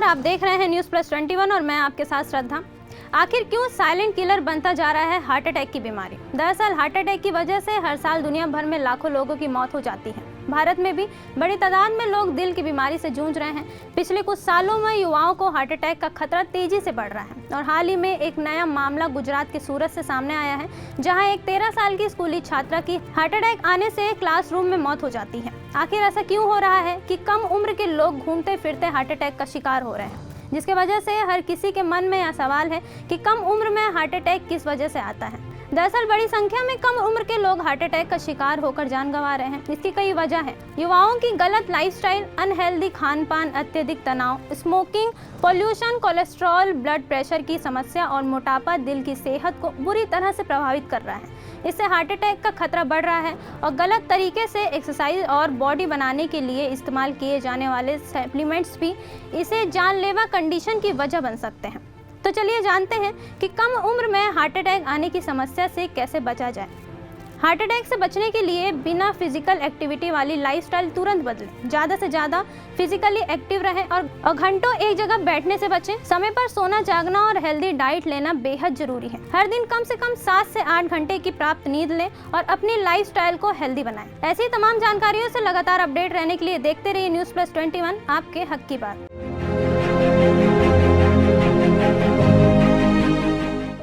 आप देख रहे हैं न्यूज़ प्लस 21 और मैं आपके साथ श्रद्धा। आखिर क्यों साइलेंट किलर बनता जा रहा है हार्ट अटैक की बीमारी? दरअसल हार्ट अटैक की वजह से हर साल दुनिया भर में लाखों लोगों की मौत हो जाती है। भारत में भी बड़ी तादाद में लोग दिल की बीमारी से जूझ रहे हैं। पिछले कुछ सालों में युवाओं को हार्ट अटैक का खतरा तेजी से बढ़ रहा है और हाल ही में एक नया मामला गुजरात के सूरत से सामने आया है, जहां एक 13 साल की स्कूली छात्रा की हार्ट अटैक आने से क्लासरूम में मौत हो जाती है। आखिर ऐसा क्यों हो रहा है कि कम उम्र के लोग घूमते फिरते हार्ट अटैक का शिकार हो रहे हैं, जिसके वजह से हर किसी के मन में यह सवाल है कि कम उम्र में हार्ट अटैक किस वजह से आता है। दरअसल बड़ी संख्या में कम उम्र के लोग हार्ट अटैक का शिकार होकर जान गंवा रहे हैं। इसकी कई वजह है। युवाओं की गलत लाइफस्टाइल, अनहेल्दी खान पान, अत्यधिक तनाव, smoking, pollution, cholesterol, blood pressure की समस्या और मोटापा दिल की सेहत को बुरी तरह से प्रभावित कर रहा है। इससे हार्ट अटैक का खतरा बढ़ रहा है और गलत तरीके से एक्सरसाइज और बॉडी बनाने के लिए इस्तेमाल किए जाने वाले सप्लीमेंट्स भी इसे जानलेवा कंडीशन की वजह बन सकते हैं। तो चलिए जानते हैं कि कम उम्र में हार्ट अटैक आने की समस्या से कैसे बचा जाए। हार्ट अटैक से बचने के लिए बिना फिजिकल एक्टिविटी वाली लाइफस्टाइल तुरंत बदलें। ज़्यादा से ज़्यादा फिजिकली एक्टिव रहें और घंटों एक जगह बैठने से बचें। समय पर सोना, जागना और हेल्दी डाइट लेना बेहद जरूरी है। हर दिन कम से कम 7 से 8 घंटे की प्राप्त नींद लें और अपनी लाइफस्टाइल को हेल्दी बनाएं। ऐसी तमाम जानकारियों से लगातार अपडेट रहने के लिए देखते रहिए न्यूज़ प्लस 21, आपके हक की बात।